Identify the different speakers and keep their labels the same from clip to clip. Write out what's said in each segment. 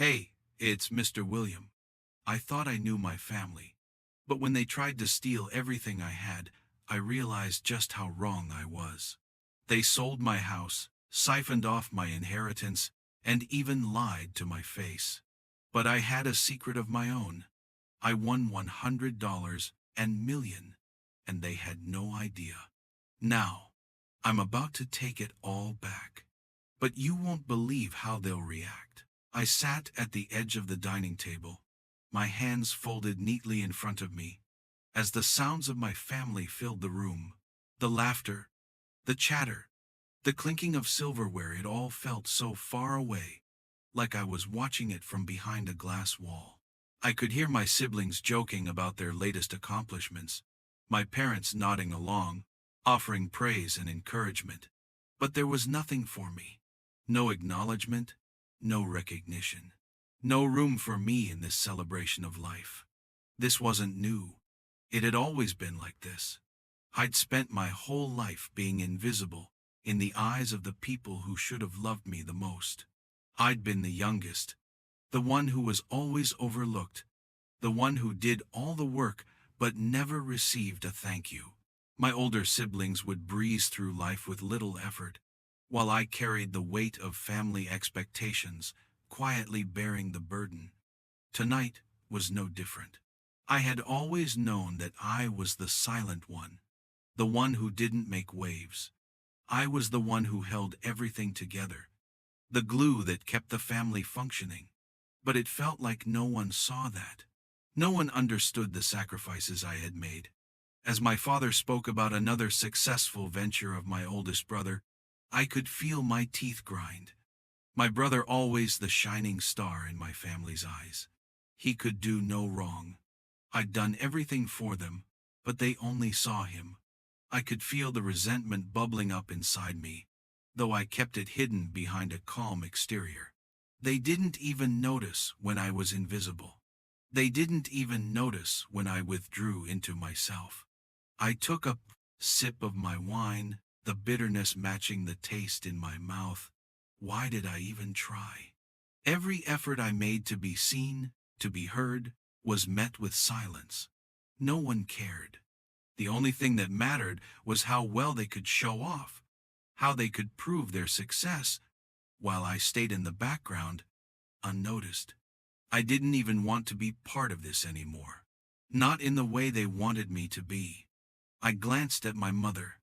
Speaker 1: Hey, it's Mr. William. I thought I knew my family, but when they tried to steal everything I had, I realized just how wrong I was. They sold my house, siphoned off my inheritance, and even lied to my face. But I had a secret of my own. I won $100 and million, and they had no idea. Now, I'm about to take it all back. But you won't believe how they'll react. I sat at the edge of the dining table, my hands folded neatly in front of me, as the sounds of my family filled the room. The laughter, the chatter, the clinking of silverware, it all felt so far away, like I was watching it from behind a glass wall. I could hear my siblings joking about their latest accomplishments, my parents nodding along, offering praise and encouragement. But there was nothing for me. No acknowledgement, no recognition. No room for me in this celebration of life. This wasn't new. It had always been like this. I'd spent my whole life being invisible in the eyes of the people who should have loved me the most. I'd been the youngest, the one who was always overlooked, the one who did all the work but never received a thank you. My older siblings would breeze through life with little effort, while I carried the weight of family expectations, quietly bearing the burden. Tonight was no different. I had always known that I was the silent one, the one who didn't make waves. I was the one who held everything together, the glue that kept the family functioning. But it felt like no one saw that. No one understood the sacrifices I had made. As my father spoke about another successful venture of my oldest brother, I could feel my teeth grind. My brother, always the shining star in my family's eyes. He could do no wrong. I'd done everything for them, but they only saw him. I could feel the resentment bubbling up inside me, though I kept it hidden behind a calm exterior. They didn't even notice when I was invisible. They didn't even notice when I withdrew into myself. I took a sip of my wine, the bitterness matching the taste in my mouth. Why did I even try? Every effort I made to be seen, to be heard, was met with silence. No one cared. The only thing that mattered was how well they could show off, how they could prove their success, while I stayed in the background, unnoticed. I didn't even want to be part of this anymore. Not in the way they wanted me to be. I glanced at my mother,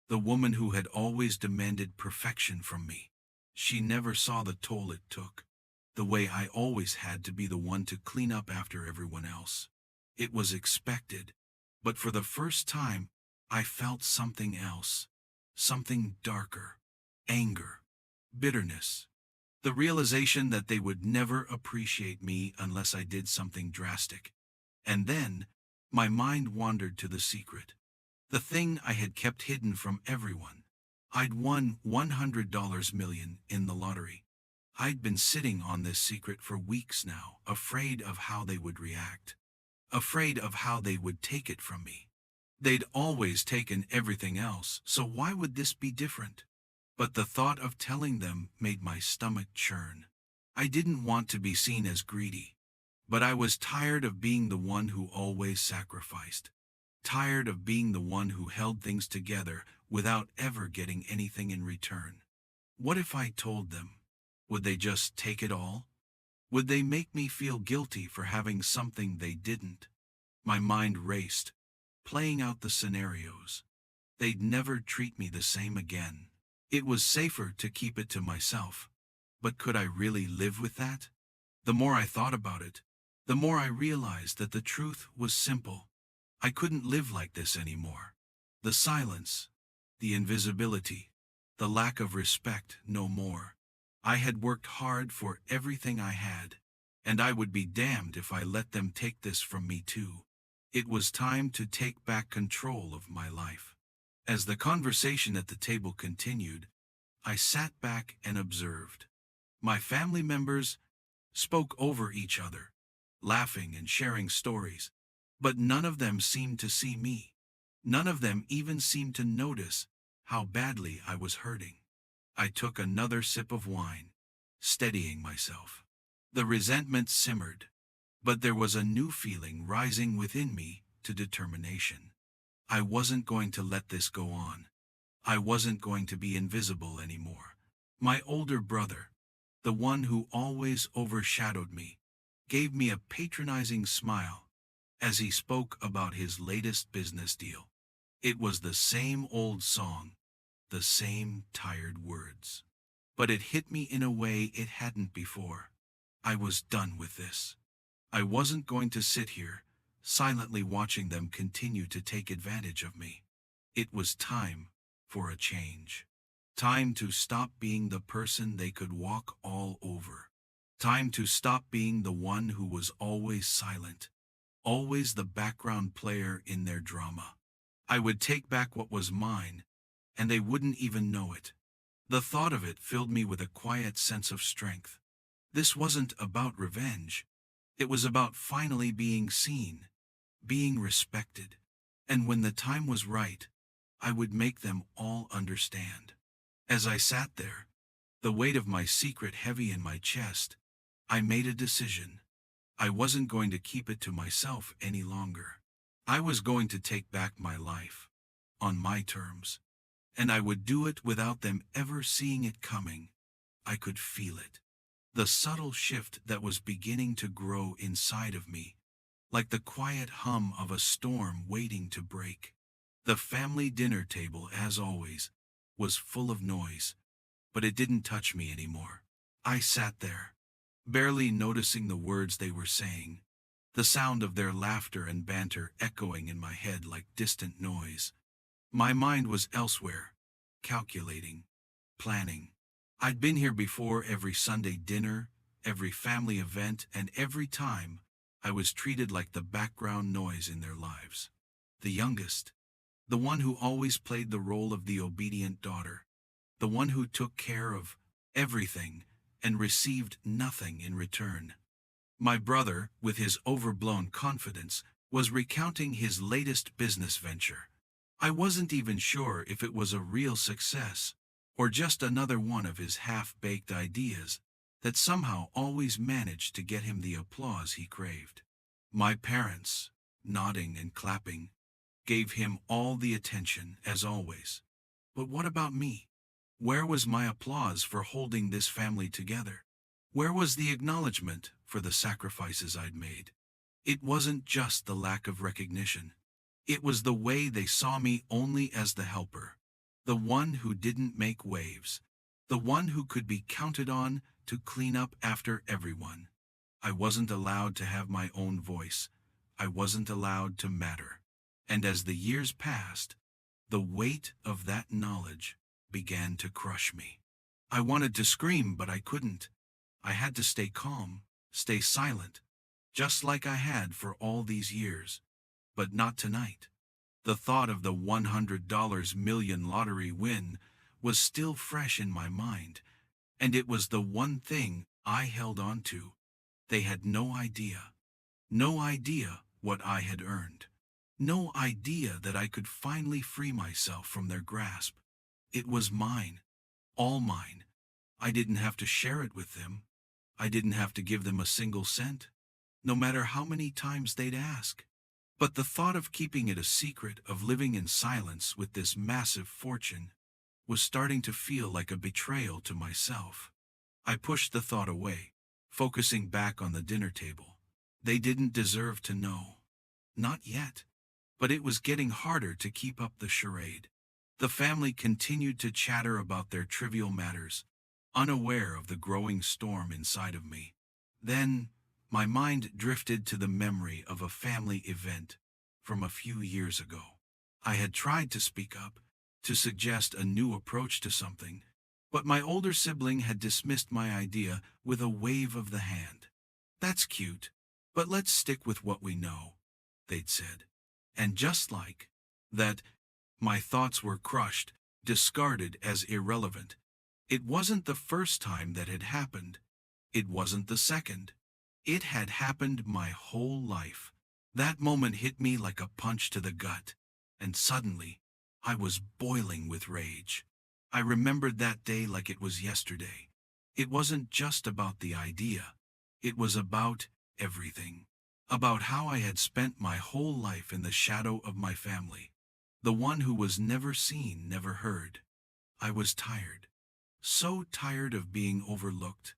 Speaker 1: the woman who had always demanded perfection from me. She never saw the toll it took, the way I always had to be the one to clean up after everyone else. It was expected, but for the first time, I felt something else, something darker, anger, bitterness. The realization that they would never appreciate me unless I did something drastic. And then, my mind wandered to the secret. The thing I had kept hidden from everyone. I'd won $100 million in the lottery. I'd been sitting on this secret for weeks now, afraid of how they would react. Afraid of how they would take it from me. They'd always taken everything else, so why would this be different? But the thought of telling them made my stomach churn. I didn't want to be seen as greedy, but I was tired of being the one who always sacrificed. Tired of being the one who held things together without ever getting anything in return. What if I told them? Would they just take it all? Would they make me feel guilty for having something they didn't? My mind raced, playing out the scenarios. They'd never treat me the same again. It was safer to keep it to myself. But could I really live with that? The more I thought about it, the more I realized that the truth was simple. I couldn't live like this anymore. The silence, the invisibility, the lack of respect, no more. I had worked hard for everything I had, and I would be damned if I let them take this from me too. It was time to take back control of my life. As the conversation at the table continued, I sat back and observed. My family members spoke over each other, laughing and sharing stories, but none of them seemed to see me. None of them even seemed to notice how badly I was hurting. I took another sip of wine, steadying myself. The resentment simmered, but there was a new feeling rising within me to determination. I wasn't going to let this go on. I wasn't going to be invisible anymore. My older brother, the one who always overshadowed me, gave me a patronizing smile as he spoke about his latest business deal. It was the same old song, the same tired words. But it hit me in a way it hadn't before. I was done with this. I wasn't going to sit here, silently watching them continue to take advantage of me. It was time for a change. Time to stop being the person they could walk all over. Time to stop being the one who was always silent, always the background player in their drama. I would take back what was mine, and they wouldn't even know it. The thought of it filled me with a quiet sense of strength. This wasn't about revenge. It was about finally being seen, being respected, and when the time was right, I would make them all understand. As I sat there, the weight of my secret heavy in my chest, I made a decision. I wasn't going to keep it to myself any longer. I was going to take back my life, on my terms, and I would do it without them ever seeing it coming. I could feel it. The subtle shift that was beginning to grow inside of me, like the quiet hum of a storm waiting to break. The family dinner table, as always, was full of noise, but it didn't touch me anymore. I sat there, barely noticing the words they were saying, the sound of their laughter and banter echoing in my head like distant noise. My mind was elsewhere, calculating, planning. I'd been here before every Sunday dinner, every family event, and every time I was treated like the background noise in their lives. The youngest, the one who always played the role of the obedient daughter, the one who took care of everything and received nothing in return. My brother, with his overblown confidence, was recounting his latest business venture. I wasn't even sure if it was a real success, or just another one of his half-baked ideas that somehow always managed to get him the applause he craved. My parents, nodding and clapping, gave him all the attention, as always. But what about me? Where was my applause for holding this family together? Where was the acknowledgement for the sacrifices I'd made? It wasn't just the lack of recognition. It was the way they saw me only as the helper, the one who didn't make waves, the one who could be counted on to clean up after everyone. I wasn't allowed to have my own voice. I wasn't allowed to matter. And as the years passed, the weight of that knowledge began to crush me. I wanted to scream, but I couldn't. I had to stay calm, stay silent, just like I had for all these years. But not tonight. The thought of the $100 million lottery win was still fresh in my mind, and it was the one thing I held on to. They had no idea. No idea what I had earned. No idea that I could finally free myself from their grasp. It was mine. All mine. I didn't have to share it with them. I didn't have to give them a single cent, no matter how many times they'd ask. But the thought of keeping it a secret, of living in silence with this massive fortune, was starting to feel like a betrayal to myself. I pushed the thought away, focusing back on the dinner table. They didn't deserve to know. Not yet. But it was getting harder to keep up the charade. The family continued to chatter about their trivial matters, unaware of the growing storm inside of me. Then, my mind drifted to the memory of a family event from a few years ago. I had tried to speak up, to suggest a new approach to something, but my older sibling had dismissed my idea with a wave of the hand. "That's cute, but let's stick with what we know," they'd said. And just like that, my thoughts were crushed, discarded as irrelevant. It wasn't the first time that had happened. It wasn't the second. It had happened my whole life. That moment hit me like a punch to the gut, and suddenly, I was boiling with rage. I remembered that day like it was yesterday. It wasn't just about the idea. It was about everything. About how I had spent my whole life in the shadow of my family. The one who was never seen, never heard. I was tired. So tired of being overlooked.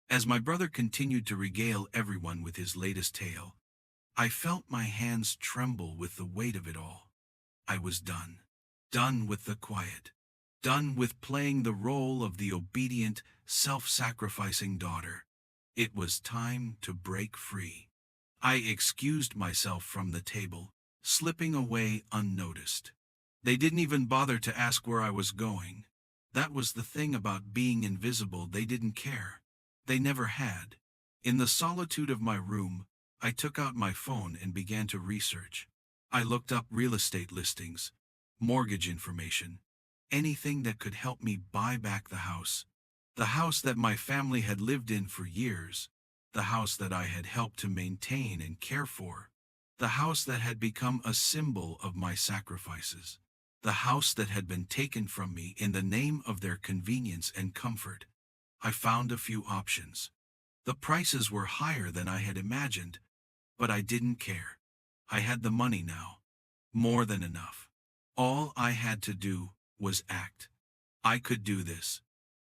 Speaker 1: As my brother continued to regale everyone with his latest tale, I felt my hands tremble with the weight of it all. I was done. Done with the quiet. Done with playing the role of the obedient, self-sacrificing daughter. It was time to break free. I excused myself from the table, slipping away unnoticed. They didn't even bother to ask where I was going. That was the thing about being invisible, they didn't care. They never had. In the solitude of my room, I took out my phone and began to research. I looked up real estate listings, mortgage information, anything that could help me buy back the house. The house that my family had lived in for years. The house that I had helped to maintain and care for. The house that had become a symbol of my sacrifices. The house that had been taken from me in the name of their convenience and comfort. I found a few options. The prices were higher than I had imagined, but I didn't care. I had the money now. More than enough. All I had to do was act. I could do this.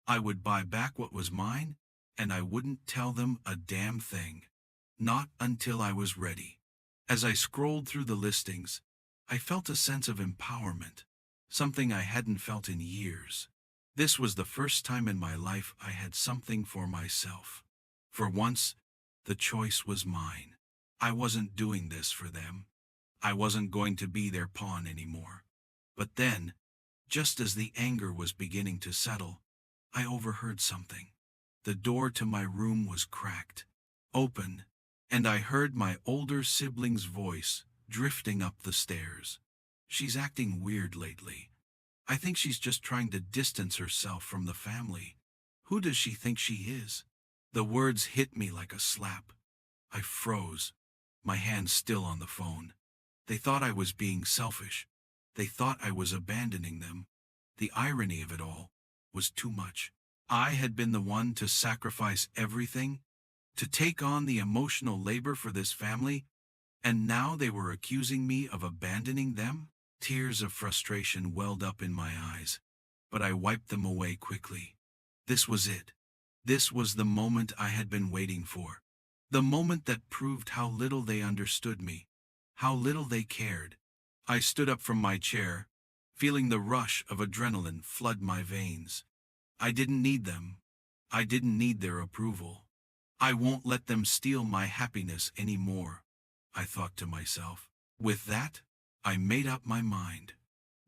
Speaker 1: I would buy back what was mine, and I wouldn't tell them a damn thing. Not until I was ready. As I scrolled through the listings, I felt a sense of empowerment, something I hadn't felt in years. This was the first time in my life I had something for myself. For once, the choice was mine. I wasn't doing this for them. I wasn't going to be their pawn anymore. But then, just as the anger was beginning to settle, I overheard something. The door to my room was cracked open, and I heard my older sibling's voice drifting up the stairs. She's acting weird lately. I think she's just trying to distance herself from the family. Who does she think she is? The words hit me like a slap. I froze, my hand still on the phone. They thought I was being selfish. They thought I was abandoning them. The irony of it all was too much. I had been the one to sacrifice everything, to take on the emotional labor for this family, and now they were accusing me of abandoning them? Tears of frustration welled up in my eyes, but I wiped them away quickly. This was it. This was the moment I had been waiting for. The moment that proved how little they understood me, how little they cared. I stood up from my chair, feeling the rush of adrenaline flood my veins. I didn't need them. I didn't need their approval. I won't let them steal my happiness anymore, I thought to myself. With that, I made up my mind.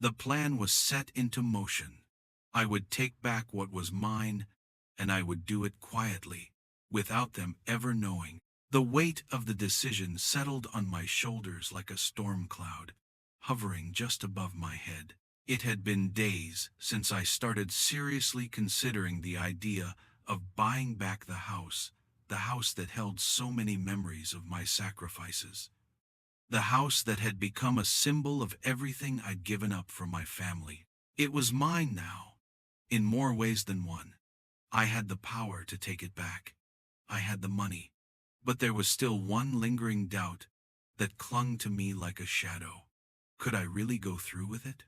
Speaker 1: The plan was set into motion. I would take back what was mine, and I would do it quietly, without them ever knowing. The weight of the decision settled on my shoulders like a storm cloud, hovering just above my head. It had been days since I started seriously considering the idea of buying back the house that held so many memories of my sacrifices. The house that had become a symbol of everything I'd given up for my family. It was mine now, in more ways than one. I had the power to take it back. I had the money. But there was still one lingering doubt that clung to me like a shadow. Could I really go through with it?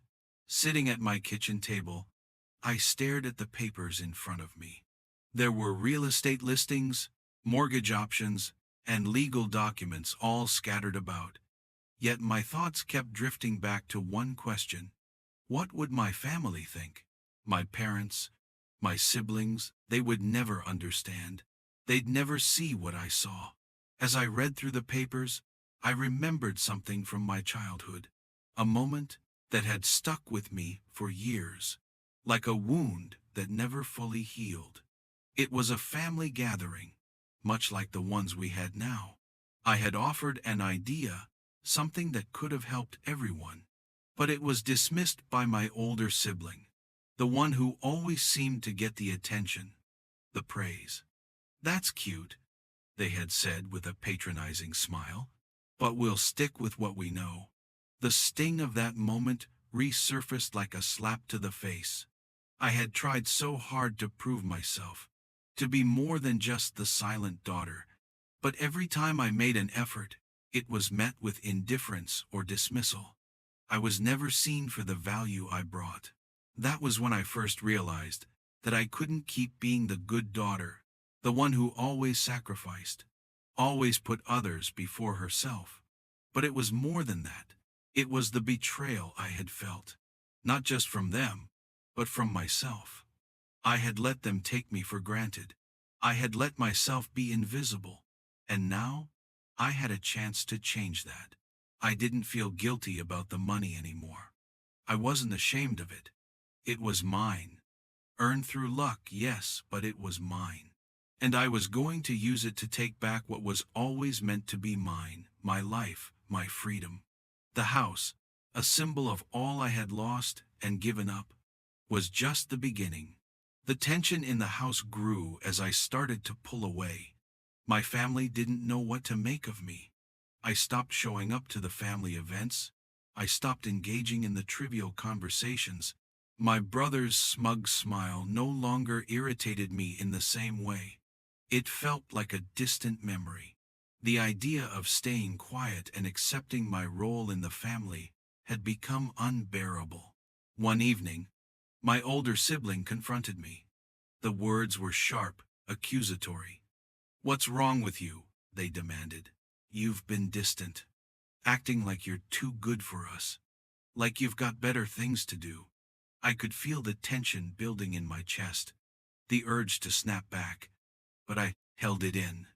Speaker 1: Sitting at my kitchen table, I stared at the papers in front of me. There were real estate listings, mortgage options, and legal documents all scattered about. Yet my thoughts kept drifting back to one question. What would my family think? My parents, my siblings, they would never understand. They'd never see what I saw. As I read through the papers, I remembered something from my childhood. A moment that had stuck with me for years, like a wound that never fully healed. It was a family gathering, much like the ones we had now. I had offered an idea, something that could have helped everyone, but it was dismissed by my older sibling, the one who always seemed to get the attention, the praise. "That's cute," they had said with a patronizing smile, "but we'll stick with what we know." The sting of that moment resurfaced like a slap to the face. I had tried so hard to prove myself, to be more than just the silent daughter, But every time I made an effort, it was met with indifference or dismissal. I was never seen for the value I brought. That was when I first realized that I couldn't keep being the good daughter, the one who always sacrificed, always put others before herself. But it was more than that. It was the betrayal I had felt, not just from them, but from myself. I had let them take me for granted. I had let myself be invisible. And now, I had a chance to change that. I didn't feel guilty about the money anymore. I wasn't ashamed of it. It was mine. Earned through luck, yes, but it was mine. And I was going to use it to take back what was always meant to be mine, my life, my freedom. The house, a symbol of all I had lost and given up, was just the beginning. The tension in the house grew as I started to pull away. My family didn't know what to make of me. I stopped showing up to the family events. I stopped engaging in the trivial conversations. My brother's smug smile no longer irritated me in the same way. It felt like a distant memory. The idea of staying quiet and accepting my role in the family had become unbearable. One evening, my older sibling confronted me. The words were sharp, accusatory. "What's wrong with you?" they demanded. "You've been distant, acting like you're too good for us, like you've got better things to do." I could feel the tension building in my chest, the urge to snap back, but I held it in.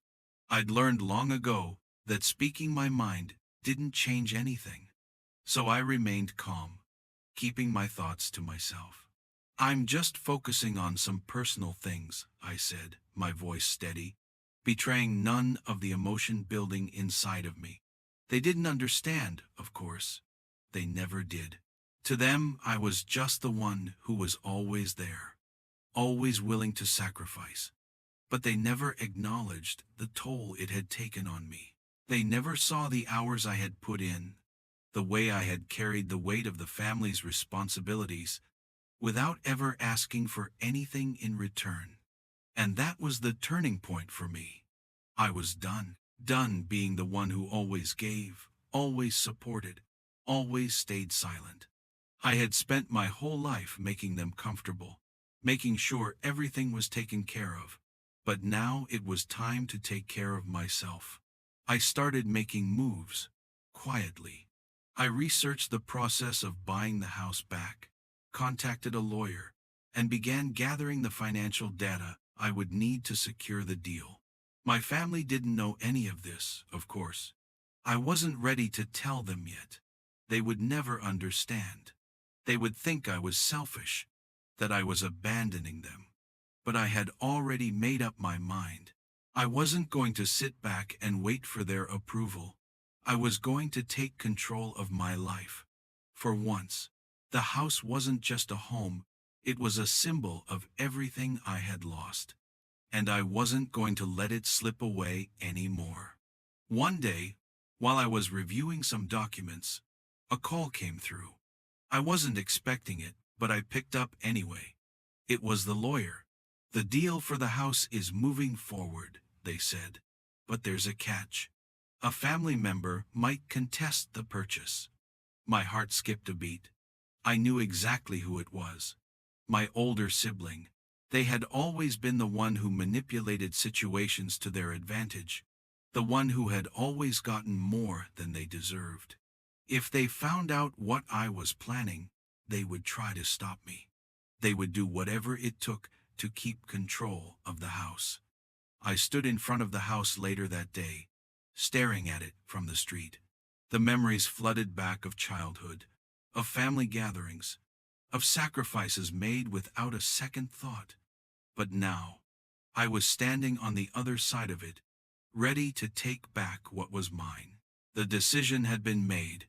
Speaker 1: I'd learned long ago that speaking my mind didn't change anything. So I remained calm, keeping my thoughts to myself. "I'm just focusing on some personal things," I said, my voice steady, betraying none of the emotion building inside of me. They didn't understand, of course. They never did. To them, I was just the one who was always there, always willing to sacrifice. But they never acknowledged the toll it had taken on me. They never saw the hours I had put in, the way I had carried the weight of the family's responsibilities, without ever asking for anything in return. And that was the turning point for me. I was done. Done being the one who always gave, always supported, always stayed silent. I had spent my whole life making them comfortable, making sure everything was taken care of. But now it was time to take care of myself. I started making moves, quietly. I researched the process of buying the house back, contacted a lawyer, and began gathering the financial data I would need to secure the deal. My family didn't know any of this, of course. I wasn't ready to tell them yet. They would never understand. They would think I was selfish, that I was abandoning them. But I had already made up my mind. I wasn't going to sit back and wait for their approval. I was going to take control of my life. For once, the house wasn't just a home, it was a symbol of everything I had lost. And I wasn't going to let it slip away anymore. One day, while I was reviewing some documents, a call came through. I wasn't expecting it, but I picked up anyway. It was the lawyer. "The deal for the house is moving forward," they said. "But there's a catch. A family member might contest the purchase." My heart skipped a beat. I knew exactly who it was. My older sibling. They had always been the one who manipulated situations to their advantage, the one who had always gotten more than they deserved. If they found out what I was planning, they would try to stop me. They would do whatever it took to keep control of the house. I stood in front of the house later that day, staring at it from the street. The memories flooded back of childhood, of family gatherings, of sacrifices made without a second thought. But now, I was standing on the other side of it, ready to take back what was mine. The decision had been made.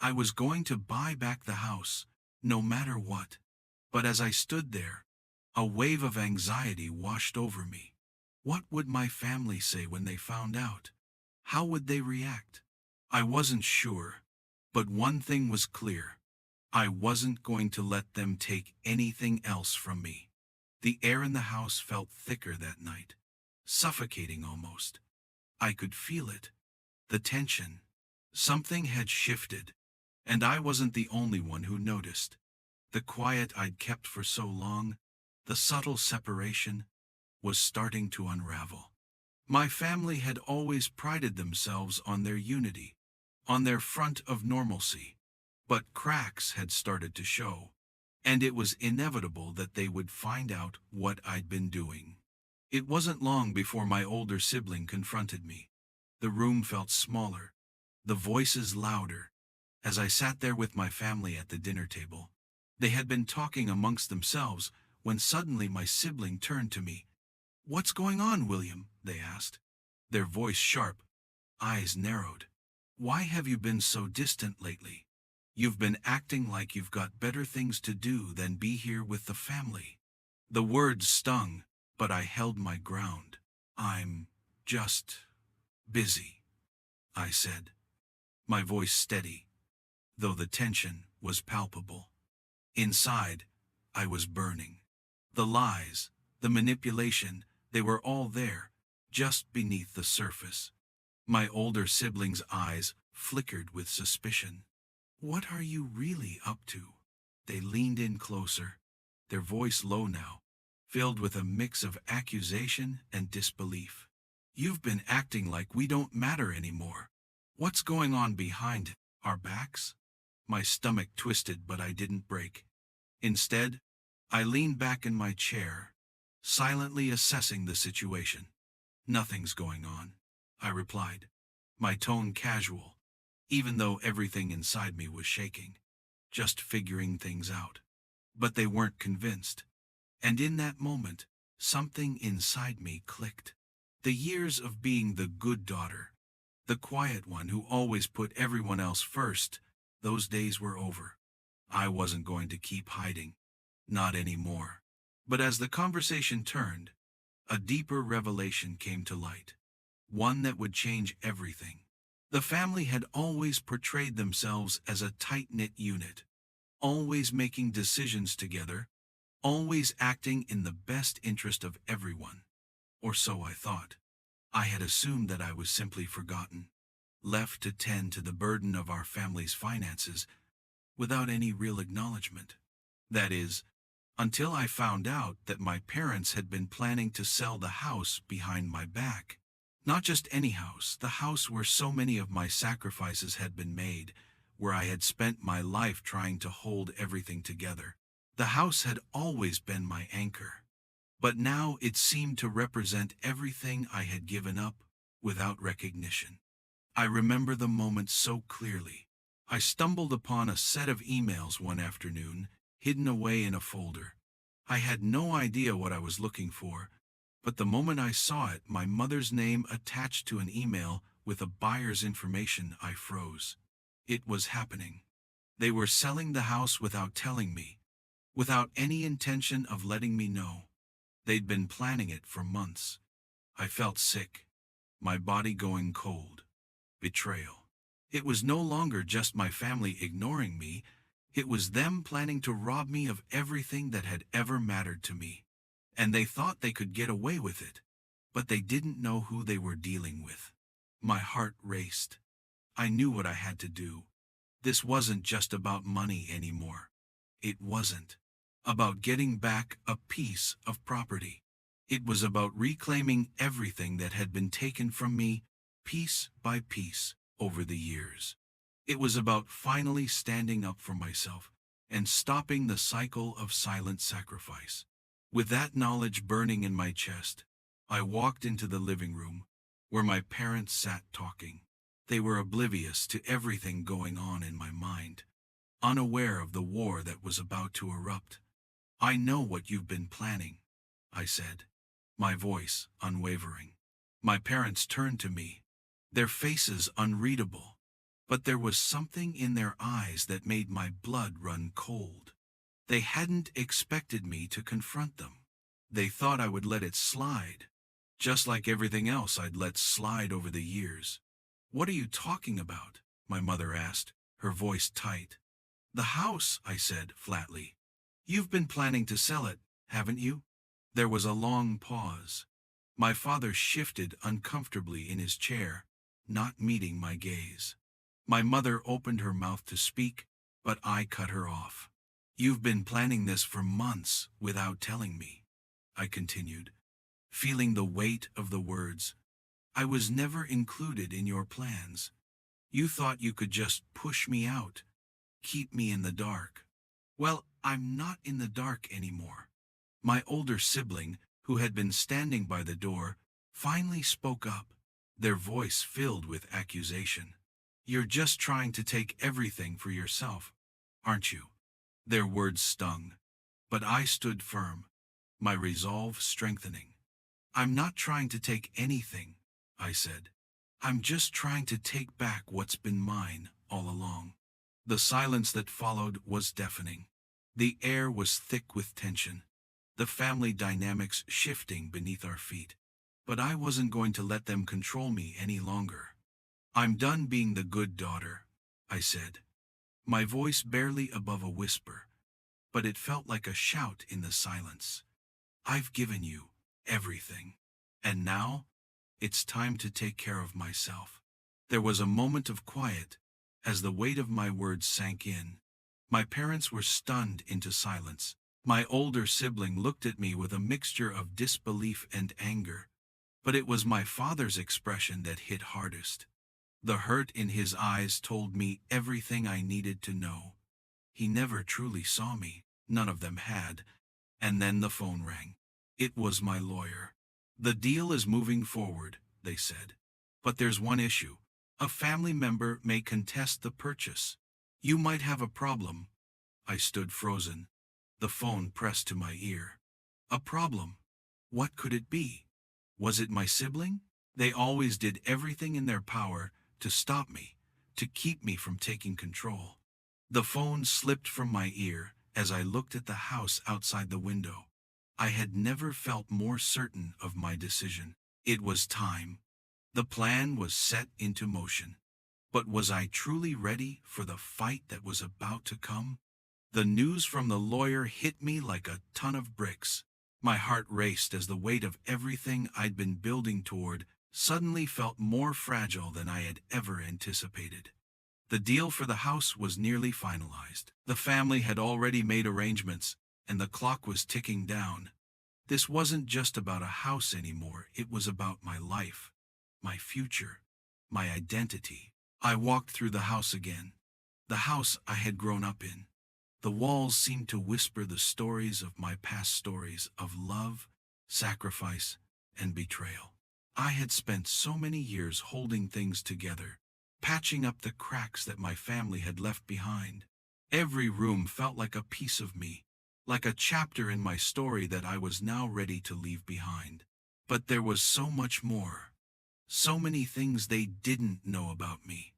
Speaker 1: I was going to buy back the house, no matter what. But as I stood there, a wave of anxiety washed over me. What would my family say when they found out? How would they react? I wasn't sure, but one thing was clear. I wasn't going to let them take anything else from me. The air in the house felt thicker that night, suffocating almost. I could feel it. The tension. Something had shifted, and I wasn't the only one who noticed. The quiet I'd kept for so long, the subtle separation, was starting to unravel. My family had always prided themselves on their unity, on their front of normalcy. But cracks had started to show, and it was inevitable that they would find out what I'd been doing. It wasn't long before my older sibling confronted me. The room felt smaller, the voices louder. As I sat there with my family at the dinner table, they had been talking amongst themselves when suddenly my sibling turned to me. "What's going on, William?" they asked. Their voice sharp, eyes narrowed. "Why have you been so distant lately? You've been acting like you've got better things to do than be here with the family." The words stung, but I held my ground. "I'm just busy," I said, my voice steady, though the tension was palpable. Inside, I was burning. The lies, the manipulation, they were all there, just beneath the surface. My older sibling's eyes flickered with suspicion. "What are you really up to?" They leaned in closer, their voice low now, filled with a mix of accusation and disbelief. "You've been acting like we don't matter anymore. What's going on behind our backs?" My stomach twisted, but I didn't break. Instead, I leaned back in my chair, silently assessing the situation. "Nothing's going on," I replied, my tone casual, even though everything inside me was shaking. "Just figuring things out." But they weren't convinced. And in that moment, something inside me clicked. The years of being the good daughter, the quiet one who always put everyone else first, those days were over. I wasn't going to keep hiding. Not anymore. But as the conversation turned, a deeper revelation came to light. One that would change everything. The family had always portrayed themselves as a tight-knit unit, always making decisions together, always acting in the best interest of everyone. Or so I thought. I had assumed that I was simply forgotten, left to tend to the burden of our family's finances without any real acknowledgement. That is, until I found out that my parents had been planning to sell the house behind my back. Not just any house, the house where so many of my sacrifices had been made, where I had spent my life trying to hold everything together. The house had always been my anchor. But now it seemed to represent everything I had given up without recognition. I remember the moment so clearly. I stumbled upon a set of emails one afternoon, hidden away in a folder. I had no idea what I was looking for, but the moment I saw it, my mother's name attached to an email with a buyer's information, I froze. It was happening. They were selling the house without telling me, without any intention of letting me know. They'd been planning it for months. I felt sick, my body going cold. Betrayal. It was no longer just my family ignoring me, it was them planning to rob me of everything that had ever mattered to me. And they thought they could get away with it, but they didn't know who they were dealing with. My heart raced. I knew what I had to do. This wasn't just about money anymore. It wasn't about getting back a piece of property. It was about reclaiming everything that had been taken from me, piece by piece, over the years. It was about finally standing up for myself and stopping the cycle of silent sacrifice. With that knowledge burning in my chest, I walked into the living room, where my parents sat talking. They were oblivious to everything going on in my mind, unaware of the war that was about to erupt. "I know what you've been planning," I said, my voice unwavering. My parents turned to me, their faces unreadable, but there was something in their eyes that made my blood run cold. They hadn't expected me to confront them. They thought I would let it slide, just like everything else I'd let slide over the years. "What are you talking about?" my mother asked, her voice tight. "The house," I said flatly. "You've been planning to sell it, haven't you?" There was a long pause. My father shifted uncomfortably in his chair, not meeting my gaze. My mother opened her mouth to speak, but I cut her off. "You've been planning this for months without telling me," I continued, feeling the weight of the words. "I was never included in your plans. You thought you could just push me out, keep me in the dark. Well, I'm not in the dark anymore." My older sibling, who had been standing by the door, finally spoke up, their voice filled with accusation. "You're just trying to take everything for yourself, aren't you?" Their words stung, but I stood firm, my resolve strengthening. "I'm not trying to take anything," I said. "I'm just trying to take back what's been mine all along." The silence that followed was deafening. The air was thick with tension, the family dynamics shifting beneath our feet. But I wasn't going to let them control me any longer. "I'm done being the good daughter," I said, my voice barely above a whisper, but it felt like a shout in the silence. "I've given you everything, and now it's time to take care of myself." There was a moment of quiet as the weight of my words sank in. My parents were stunned into silence. My older sibling looked at me with a mixture of disbelief and anger, but it was my father's expression that hit hardest. The hurt in his eyes told me everything I needed to know. He never truly saw me, none of them had, and then the phone rang. It was my lawyer. "The deal is moving forward," they said. "But there's one issue. A family member may contest the purchase. You might have a problem." I stood frozen, the phone pressed to my ear. A problem? What could it be? Was it my sibling? They always did everything in their power to stop me, to keep me from taking control. The phone slipped from my ear as I looked at the house outside the window. I had never felt more certain of my decision. It was time. The plan was set into motion. But was I truly ready for the fight that was about to come? The news from the lawyer hit me like a ton of bricks. My heart raced as the weight of everything I'd been building toward suddenly felt more fragile than I had ever anticipated. The deal for the house was nearly finalized. The family had already made arrangements, and the clock was ticking down. This wasn't just about a house anymore, it was about my life, my future, my identity. I walked through the house again, the house I had grown up in. The walls seemed to whisper the stories of my past, stories of love, sacrifice, and betrayal. I had spent so many years holding things together, patching up the cracks that my family had left behind. Every room felt like a piece of me, like a chapter in my story that I was now ready to leave behind. But there was so much more. So many things they didn't know about me,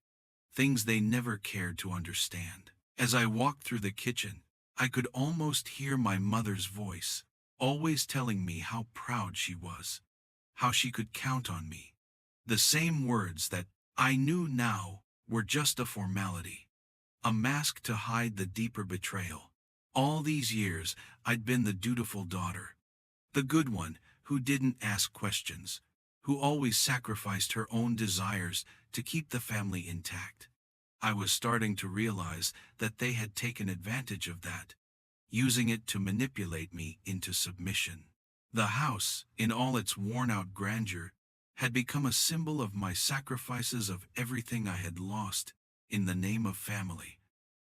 Speaker 1: things they never cared to understand. As I walked through the kitchen, I could almost hear my mother's voice, always telling me how proud she was, how she could count on me. The same words that I knew now were just a formality, a mask to hide the deeper betrayal. All these years, I'd been the dutiful daughter, the good one who didn't ask questions, who always sacrificed her own desires to keep the family intact. I was starting to realize that they had taken advantage of that, using it to manipulate me into submission. The house, in all its worn-out grandeur, had become a symbol of my sacrifices, of everything I had lost in the name of family.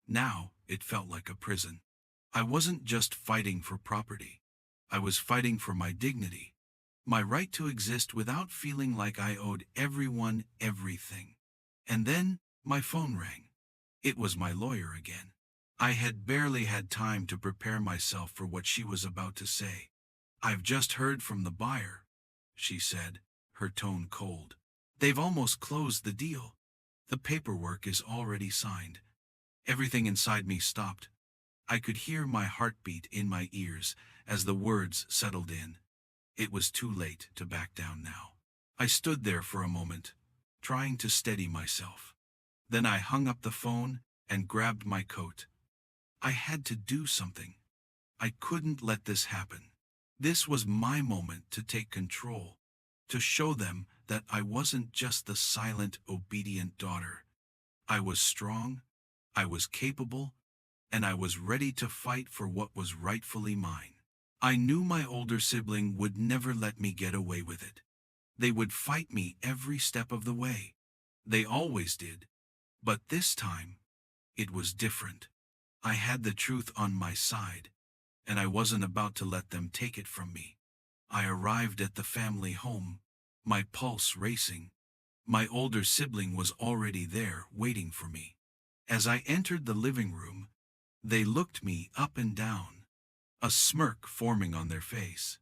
Speaker 1: Now, it felt like a prison. I wasn't just fighting for property. I was fighting for my dignity, my right to exist without feeling like I owed everyone everything. And then, my phone rang. It was my lawyer again. I had barely had time to prepare myself for what she was about to say. "I've just heard from the buyer," she said, her tone cold. "They've almost closed the deal. The paperwork is already signed." Everything inside me stopped. I could hear my heartbeat in my ears as the words settled in. It was too late to back down now. I stood there for a moment, trying to steady myself. Then I hung up the phone and grabbed my coat. I had to do something. I couldn't let this happen. This was my moment to take control, to show them that I wasn't just the silent, obedient daughter. I was strong, I was capable, and I was ready to fight for what was rightfully mine. I knew my older sibling would never let me get away with it. They would fight me every step of the way. They always did. But this time, it was different. I had the truth on my side, and I wasn't about to let them take it from me. I arrived at the family home, my pulse racing. My older sibling was already there, waiting for me. As I entered the living room, they looked me up and down, a smirk forming on their face.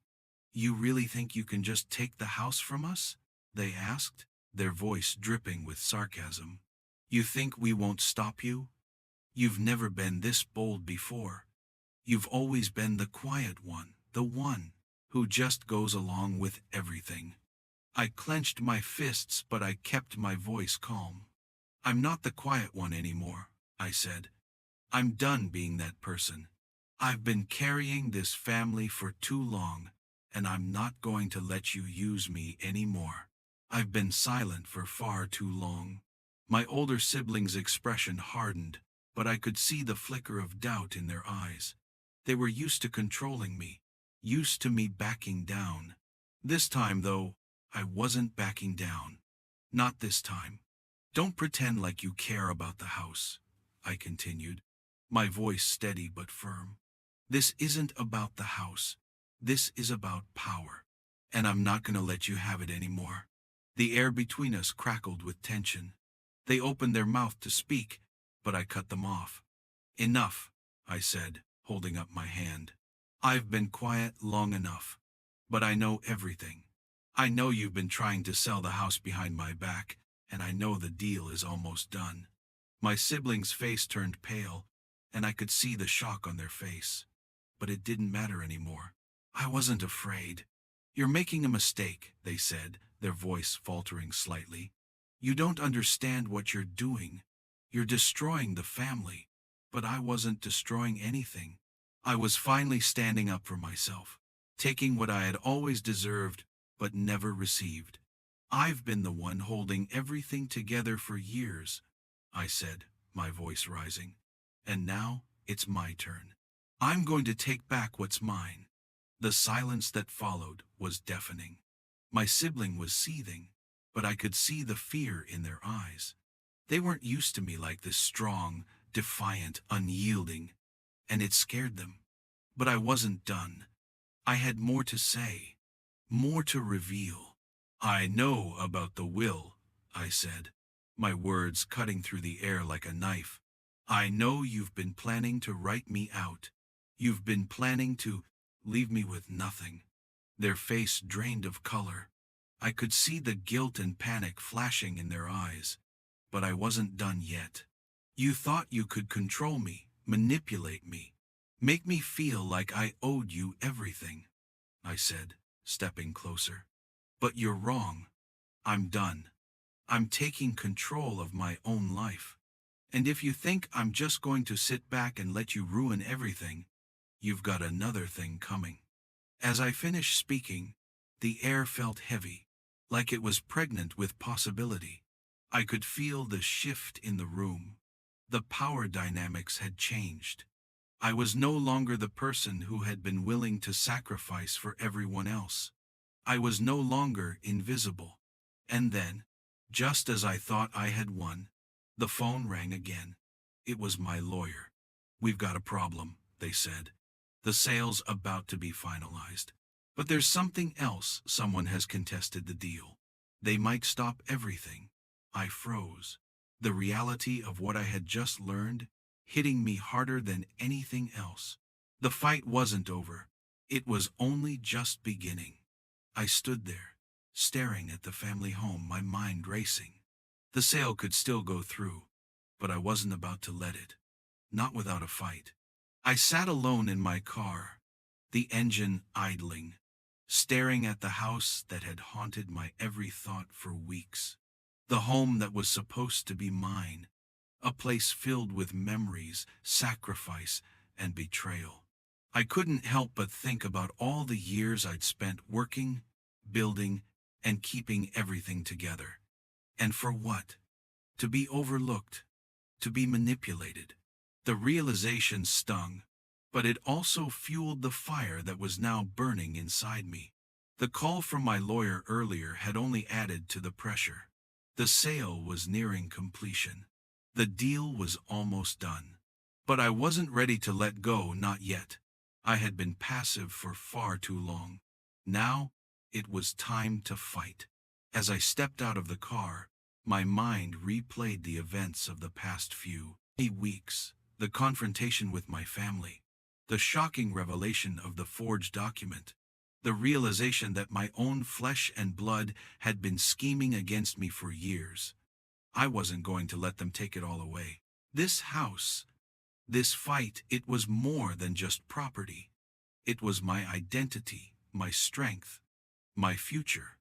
Speaker 1: "You really think you can just take the house from us?" they asked, their voice dripping with sarcasm. "You think we won't stop you? You've never been this bold before. You've always been the quiet one, the one who just goes along with everything." I clenched my fists, but I kept my voice calm. "I'm not the quiet one anymore," I said. "I'm done being that person. I've been carrying this family for too long, and I'm not going to let you use me anymore. I've been silent for far too long." My older sibling's expression hardened, but I could see the flicker of doubt in their eyes. They were used to controlling me, used to me backing down. This time, though, I wasn't backing down. Not this time. "Don't pretend like you care about the house," I continued, my voice steady but firm. "This isn't about the house. This is about power. And I'm not going to let you have it anymore." The air between us crackled with tension. They opened their mouth to speak, but I cut them off. "Enough," I said, holding up my hand. "I've been quiet long enough. But I know everything. I know you've been trying to sell the house behind my back, and I know the deal is almost done." My sibling's face turned pale, and I could see the shock on their face. But it didn't matter anymore. I wasn't afraid. "You're making a mistake," they said, their voice faltering slightly. "You don't understand what you're doing. You're destroying the family." But I wasn't destroying anything. I was finally standing up for myself, taking what I had always deserved but never received. "I've been the one holding everything together for years," I said, my voice rising. "And now it's my turn. I'm going to take back what's mine." The silence that followed was deafening. My sibling was seething, but I could see the fear in their eyes. They weren't used to me like this, strong, defiant, unyielding, and it scared them. But I wasn't done. I had more to say, more to reveal. "I know about the will," I said, my words cutting through the air like a knife. "I know you've been planning to write me out. You've been planning to leave me with nothing." Their face drained of color. I could see the guilt and panic flashing in their eyes. But I wasn't done yet. "You thought you could control me, manipulate me, make me feel like I owed you everything," I said, stepping closer. "But you're wrong. I'm done. I'm taking control of my own life. And if you think I'm just going to sit back and let you ruin everything, you've got another thing coming." As I finished speaking, the air felt heavy, like it was pregnant with possibility. I could feel the shift in the room. The power dynamics had changed. I was no longer the person who had been willing to sacrifice for everyone else. I was no longer invisible. And then, just as I thought I had won, the phone rang again. It was my lawyer. "We've got a problem," they said. "The sale's about to be finalized. But there's something else. Someone has contested the deal. They might stop everything." I froze. The reality of what I had just learned hitting me harder than anything else. The fight wasn't over. It was only just beginning. I stood there, staring at the family home, my mind racing. The sale could still go through, but I wasn't about to let it. Not without a fight. I sat alone in my car, the engine idling, staring at the house that had haunted my every thought for weeks. The home that was supposed to be mine. A place filled with memories, sacrifice, and betrayal. I couldn't help but think about all the years I'd spent working, building, and keeping everything together. And for what? To be overlooked, to be manipulated. The realization stung, but it also fueled the fire that was now burning inside me. The call from my lawyer earlier had only added to the pressure. The sale was nearing completion. The deal was almost done. But I wasn't ready to let go, not yet. I had been passive for far too long. Now, it was time to fight. As I stepped out of the car, my mind replayed the events of the past few weeks, the confrontation with my family, the shocking revelation of the forged document, the realization that my own flesh and blood had been scheming against me for years. I wasn't going to let them take it all away. This house, this fight, it was more than just property. It was my identity, my strength, my future.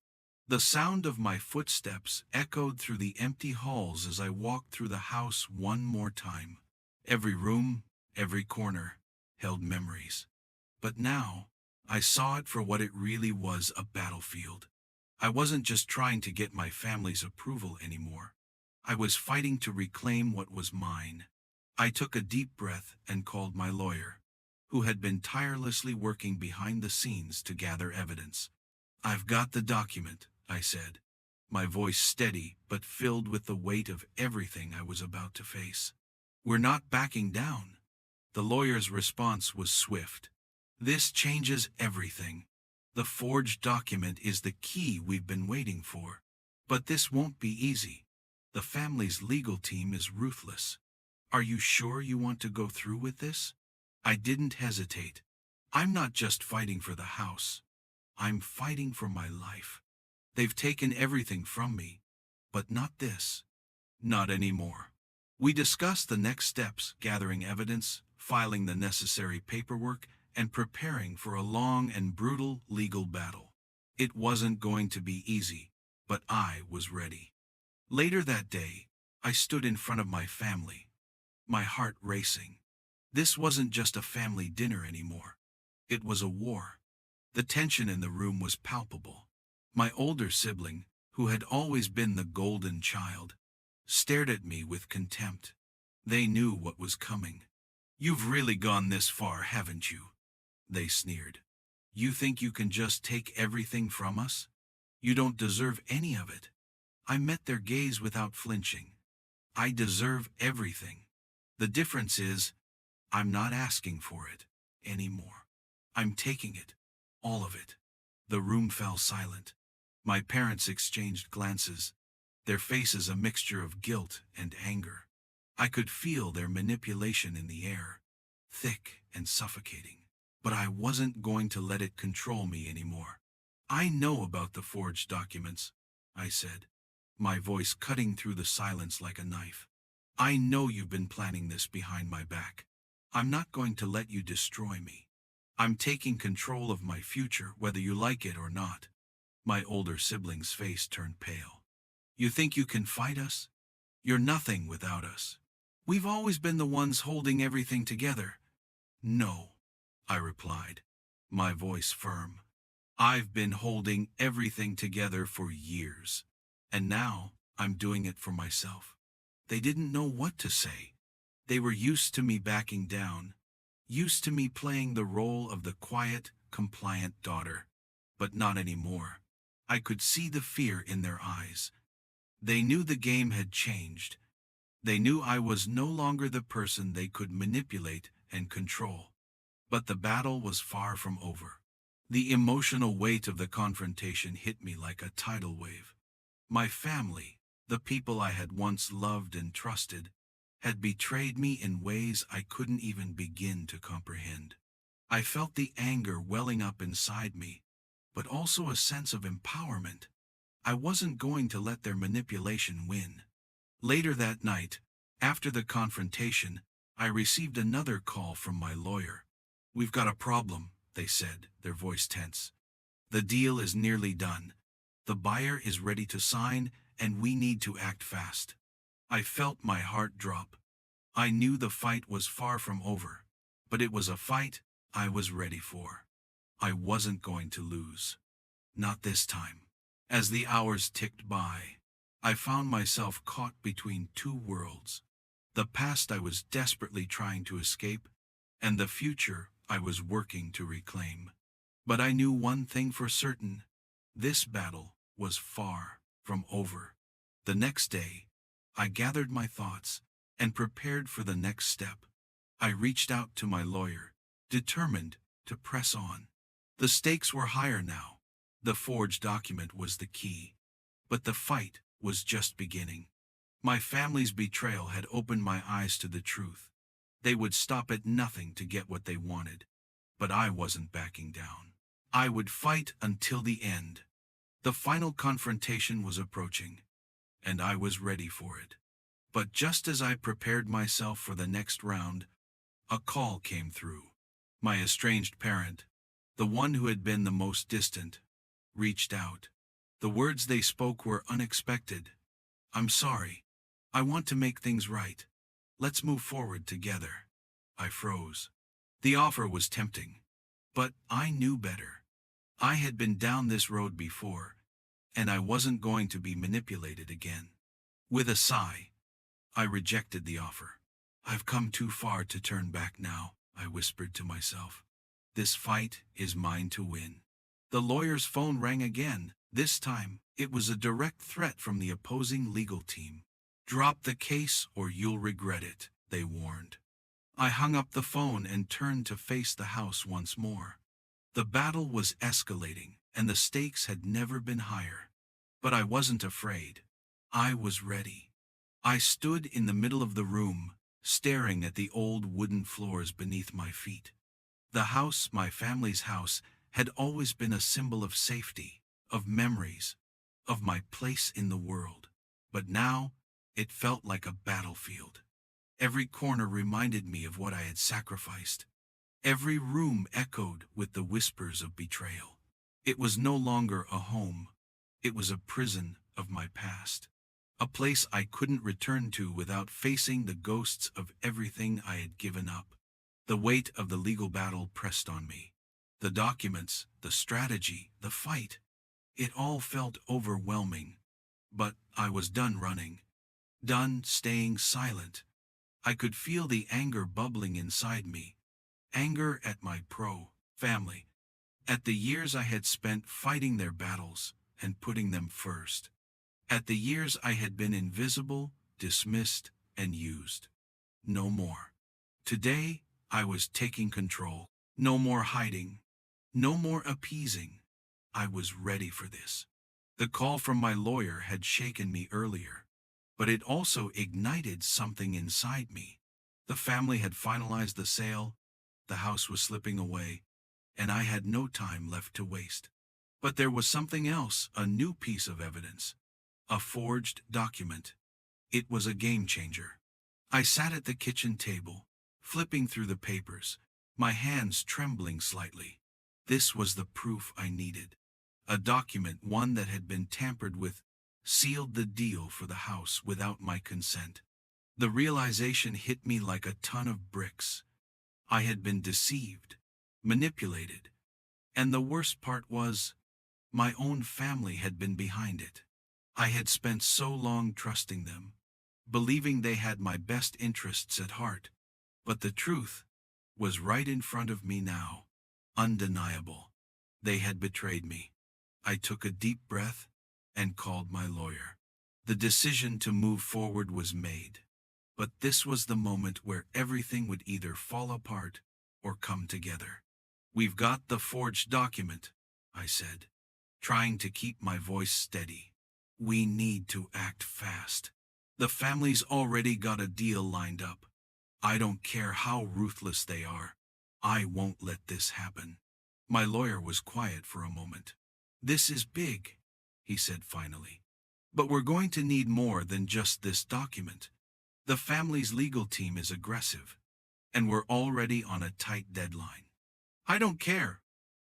Speaker 1: The sound of my footsteps echoed through the empty halls as I walked through the house one more time. Every room, every corner, held memories. But now, I saw it for what it really was, a battlefield. I wasn't just trying to get my family's approval anymore. I was fighting to reclaim what was mine. I took a deep breath and called my lawyer, who had been tirelessly working behind the scenes to gather evidence. "I've got the document," I said, my voice steady but filled with the weight of everything I was about to face. "We're not backing down." The lawyer's response was swift. "This changes everything. The forged document is the key we've been waiting for. But this won't be easy. The family's legal team is ruthless. Are you sure you want to go through with this?" I didn't hesitate. "I'm not just fighting for the house. I'm fighting for my life. They've taken everything from me, but not this. Not anymore." We discussed the next steps, gathering evidence, filing the necessary paperwork, and preparing for a long and brutal legal battle. It wasn't going to be easy, but I was ready. Later that day, I stood in front of my family, my heart racing. This wasn't just a family dinner anymore. It was a war. The tension in the room was palpable. My older sibling, who had always been the golden child, stared at me with contempt. They knew what was coming. "You've really gone this far, haven't you?" they sneered. "You think you can just take everything from us? You don't deserve any of it." I met their gaze without flinching. I deserve everything. The difference is, I'm not asking for it anymore. I'm taking it, all of it. The room fell silent. My parents exchanged glances, their faces a mixture of guilt and anger. I could feel their manipulation in the air, thick and suffocating. But I wasn't going to let it control me anymore. "I know about the forged documents," I said, my voice cutting through the silence like a knife. "I know you've been planning this behind my back. I'm not going to let you destroy me. I'm taking control of my future, whether you like it or not." My older sibling's face turned pale. "You think you can fight us? You're nothing without us. We've always been the ones holding everything together." "No," I replied, my voice firm. "I've been holding everything together for years, and now I'm doing it for myself." They didn't know what to say. They were used to me backing down, used to me playing the role of the quiet, compliant daughter. But not anymore. I could see the fear in their eyes. They knew the game had changed. They knew I was no longer the person they could manipulate and control. But the battle was far from over. The emotional weight of the confrontation hit me like a tidal wave. My family, the people I had once loved and trusted, had betrayed me in ways I couldn't even begin to comprehend. I felt the anger welling up inside me, but also a sense of empowerment. I wasn't going to let their manipulation win. Later that night, after the confrontation, I received another call from my lawyer. "We've got a problem," they said, their voice tense. "The deal is nearly done. The buyer is ready to sign, and we need to act fast." I felt my heart drop. I knew the fight was far from over, but it was a fight I was ready for. I wasn't going to lose. Not this time. As the hours ticked by, I found myself caught between two worlds. The past I was desperately trying to escape, and the future I was working to reclaim. But I knew one thing for certain: this battle was far from over. The next day, I gathered my thoughts and prepared for the next step. I reached out to my lawyer, determined to press on. The stakes were higher now. The forged document was the key. But the fight was just beginning. My family's betrayal had opened my eyes to the truth. They would stop at nothing to get what they wanted. But I wasn't backing down. I would fight until the end. The final confrontation was approaching, and I was ready for it. But just as I prepared myself for the next round, a call came through. My estranged parent, the one who had been the most distant, reached out. The words they spoke were unexpected. "I'm sorry. I want to make things right. Let's move forward together." I froze. The offer was tempting, but I knew better. I had been down this road before, and I wasn't going to be manipulated again. With a sigh, I rejected the offer. "I've come too far to turn back now," I whispered to myself. "This fight is mine to win." The lawyer's phone rang again. This time, it was a direct threat from the opposing legal team. "Drop the case or you'll regret it," they warned. I hung up the phone and turned to face the house once more. The battle was escalating, and the stakes had never been higher. But I wasn't afraid. I was ready. I stood in the middle of the room, staring at the old wooden floors beneath my feet. The house, my family's house, had always been a symbol of safety, of memories, of my place in the world. But now, it felt like a battlefield. Every corner reminded me of what I had sacrificed. Every room echoed with the whispers of betrayal. It was no longer a home. It was a prison of my past. A place I couldn't return to without facing the ghosts of everything I had given up. The weight of the legal battle pressed on me. The documents, the strategy, the fight. It all felt overwhelming. But I was done running. Done staying silent. I could feel the anger bubbling inside me. Anger at my family. At the years I had spent fighting their battles and putting them first. At the years I had been invisible, dismissed, and used. No more. Today, I was taking control. No more hiding. No more appeasing. I was ready for this. The call from my lawyer had shaken me earlier, but it also ignited something inside me. The family had finalized the sale, the house was slipping away, and I had no time left to waste. But there was something else, a new piece of evidence. A forged document. It was a game changer. I sat at the kitchen table, flipping through the papers, my hands trembling slightly. This was the proof I needed. A document, one that had been tampered with, sealed the deal for the house without my consent. The realization hit me like a ton of bricks. I had been deceived, manipulated, and the worst part was, my own family had been behind it. I had spent so long trusting them, believing they had my best interests at heart. But the truth was right in front of me now, undeniable. They had betrayed me. I took a deep breath and called my lawyer. The decision to move forward was made. But this was the moment where everything would either fall apart or come together. "We've got the forged document," I said, trying to keep my voice steady. "We need to act fast. The family's already got a deal lined up. I don't care how ruthless they are. I won't let this happen." My lawyer was quiet for a moment. "This is big," he said finally. "But we're going to need more than just this document. The family's legal team is aggressive, and we're already on a tight deadline." "I don't care,"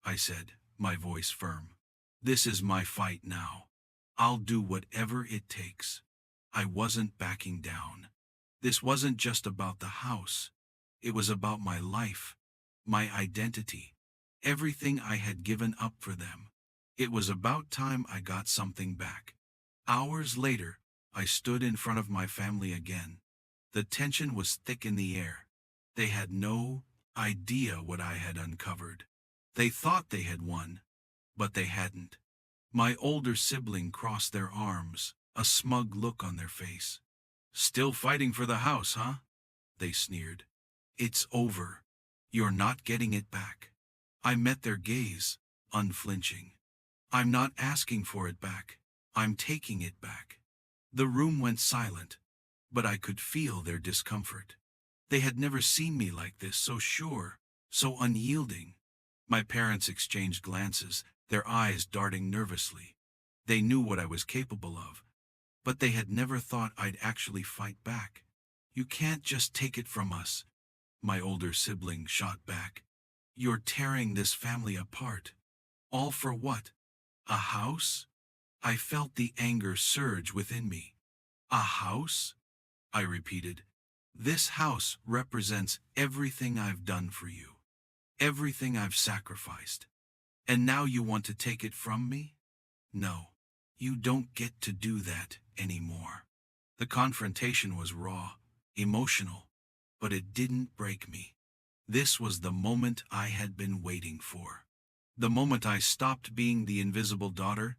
Speaker 1: I said, my voice firm. "This is my fight now. I'll do whatever it takes." I wasn't backing down. This wasn't just about the house. It was about my life, my identity, everything I had given up for them. It was about time I got something back. Hours later, I stood in front of my family again. The tension was thick in the air. They had no idea what I had uncovered. They thought they had won, but they hadn't. My older sibling crossed their arms, a smug look on their face. "Still fighting for the house, huh?" they sneered. "It's over. You're not getting it back." I met their gaze, unflinching. "I'm not asking for it back. I'm taking it back." The room went silent, but I could feel their discomfort. They had never seen me like this, so sure, so unyielding. My parents exchanged glances, their eyes darting nervously. They knew what I was capable of, but they had never thought I'd actually fight back. "You can't just take it from us," my older sibling shot back. "You're tearing this family apart. All for what? A house?" I felt the anger surge within me. "A house?" I repeated. "This house represents everything I've done for you, everything I've sacrificed. And now you want to take it from me? No, you don't get to do that anymore." The confrontation was raw, emotional, but it didn't break me. This was the moment I had been waiting for. The moment I stopped being the invisible daughter,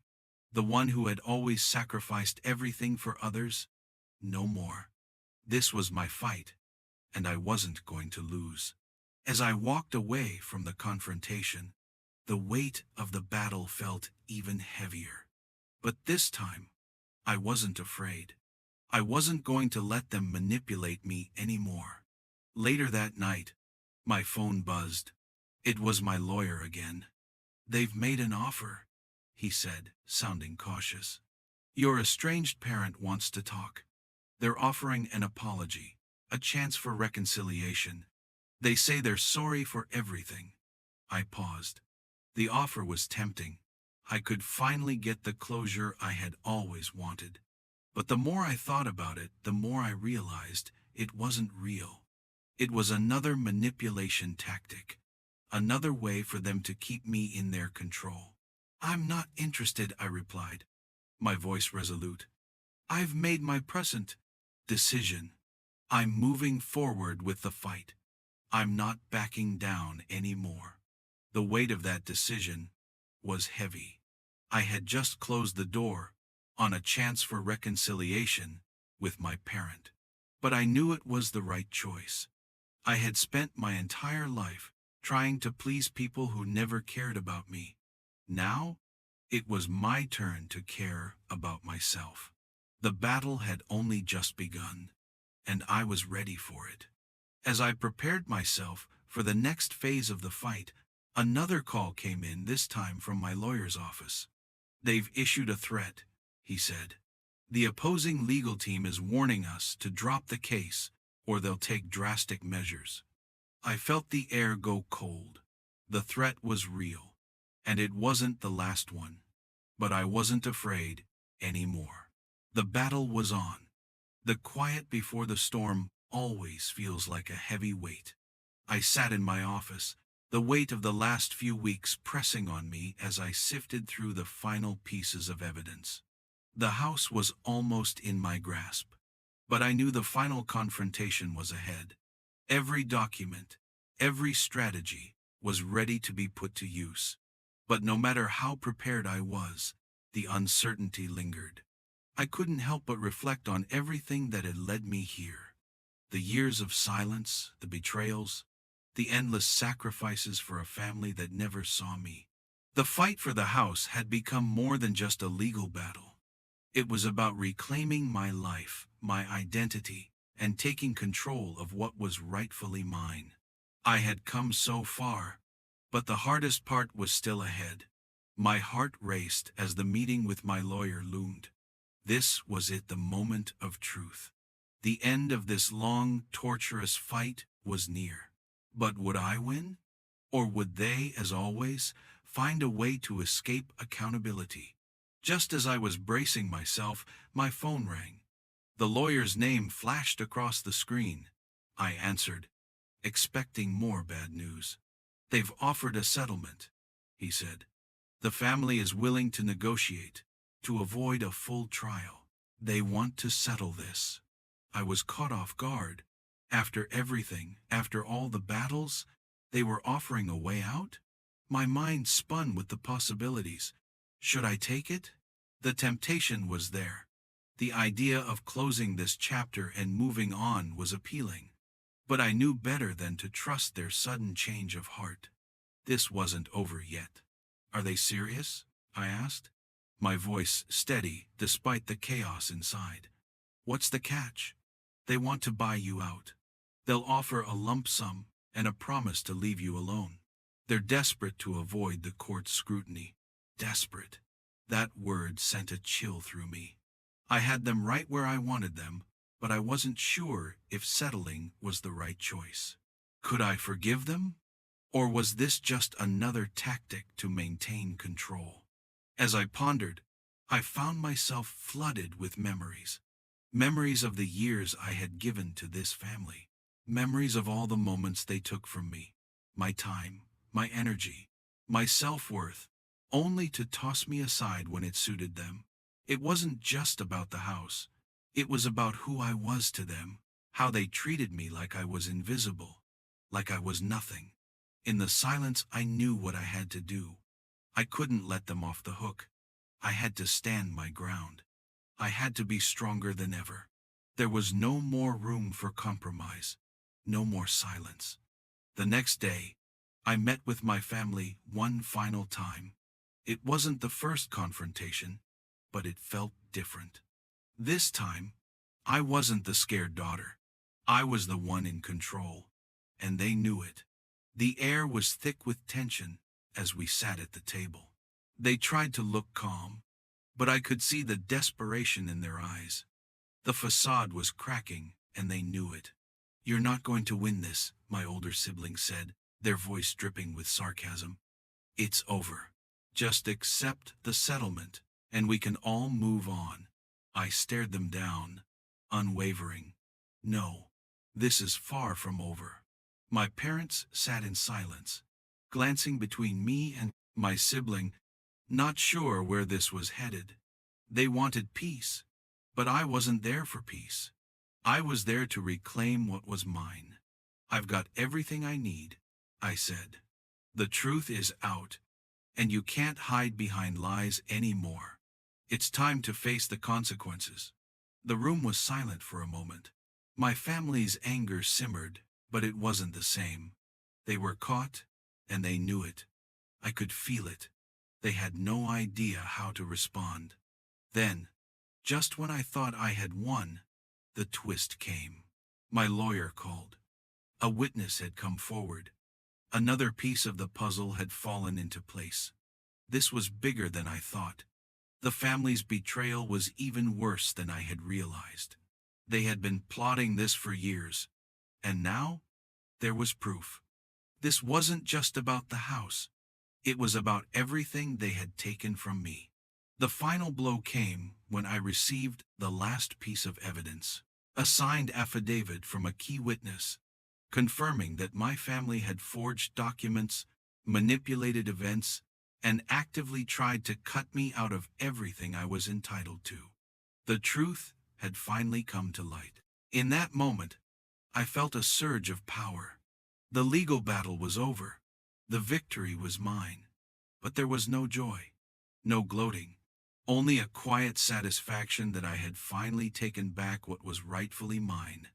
Speaker 1: the one who had always sacrificed everything for others. No more. This was my fight, and I wasn't going to lose. As I walked away from the confrontation, the weight of the battle felt even heavier. But this time, I wasn't afraid. I wasn't going to let them manipulate me anymore. Later that night, my phone buzzed. It was my lawyer again. "They've made an offer," he said, sounding cautious. "Your estranged parent wants to talk. They're offering an apology, a chance for reconciliation. They say they're sorry for everything." I paused. The offer was tempting. I could finally get the closure I had always wanted. But the more I thought about it, the more I realized it wasn't real. It was another manipulation tactic, another way for them to keep me in their control. "I'm not interested," I replied, my voice resolute. "I've made my present decision. I'm moving forward with the fight. I'm not backing down anymore." The weight of that decision was heavy. I had just closed the door on a chance for reconciliation with my parent. But I knew it was the right choice. I had spent my entire life trying to please people who never cared about me. Now, it was my turn to care about myself. The battle had only just begun, and I was ready for it. As I prepared myself for the next phase of the fight, another call came in, this time from my lawyer's office. "They've issued a threat," he said. "The opposing legal team is warning us to drop the case, or they'll take drastic measures." I felt the air go cold. The threat was real, and it wasn't the last one. But I wasn't afraid anymore. The battle was on. The quiet before the storm always feels like a heavy weight. I sat in my office, the weight of the last few weeks pressing on me as I sifted through the final pieces of evidence. The house was almost in my grasp, but I knew the final confrontation was ahead. Every document, every strategy was ready to be put to use. But no matter how prepared I was, the uncertainty lingered. I couldn't help but reflect on everything that had led me here. The years of silence, the betrayals, the endless sacrifices for a family that never saw me. The fight for the house had become more than just a legal battle. It was about reclaiming my life, my identity, and taking control of what was rightfully mine. I had come so far, but the hardest part was still ahead. My heart raced as the meeting with my lawyer loomed. This was it, the moment of truth. The end of this long, torturous fight was near. But would I win? Or would they, as always, find a way to escape accountability? Just as I was bracing myself, my phone rang. The lawyer's name flashed across the screen. I answered, expecting more bad news. "They've offered a settlement," he said. The family is willing to negotiate, to avoid a full trial. They want to settle this. I was caught off guard. After everything, after all the battles, they were offering a way out? My mind spun with the possibilities. Should I take it? The temptation was there. The idea of closing this chapter and moving on was appealing. But I knew better than to trust their sudden change of heart. This wasn't over yet. Are they serious? I asked, my voice steady despite the chaos inside. What's the catch? They want to buy you out. They'll offer a lump sum and a promise to leave you alone. They're desperate to avoid the court's scrutiny. Desperate. That word sent a chill through me. I had them right where I wanted them, but I wasn't sure if settling was the right choice. Could I forgive them? Or was this just another tactic to maintain control? As I pondered, I found myself flooded with memories. Memories of the years I had given to this family. Memories of all the moments they took from me. My time, my energy, my self-worth, only to toss me aside when it suited them. It wasn't just about the house. It was about who I was to them, how they treated me like I was invisible, like I was nothing. In the silence, I knew what I had to do. I couldn't let them off the hook. I had to stand my ground. I had to be stronger than ever. There was no more room for compromise, no more silence. The next day, I met with my family one final time. It wasn't the first confrontation, but it felt different. This time, I wasn't the scared daughter. I was the one in control, and they knew it. The air was thick with tension as we sat at the table. They tried to look calm, but I could see the desperation in their eyes. The facade was cracking, and they knew it. "You're not going to win this," my older sibling said, their voice dripping with sarcasm. "It's over. Just accept the settlement, and we can all move on." I stared them down, unwavering. "No, this is far from over." My parents sat in silence, glancing between me and my sibling, not sure where this was headed. They wanted peace, but I wasn't there for peace. I was there to reclaim what was mine. "I've got everything I need," I said. "The truth is out, and you can't hide behind lies anymore. It's time to face the consequences." The room was silent for a moment. My family's anger simmered, but it wasn't the same. They were caught, and they knew it. I could feel it. They had no idea how to respond. Then, just when I thought I had won, the twist came. My lawyer called. A witness had come forward. Another piece of the puzzle had fallen into place. This was bigger than I thought. The family's betrayal was even worse than I had realized. They had been plotting this for years, and now there was proof. This wasn't just about the house. It was about everything they had taken from me. The final blow came when I received the last piece of evidence, a signed affidavit from a key witness, confirming that my family had forged documents, manipulated events, and actively tried to cut me out of everything I was entitled to. The truth had finally come to light. In that moment, I felt a surge of power. The legal battle was over. The victory was mine. But there was no joy, no gloating, only a quiet satisfaction that I had finally taken back what was rightfully mine.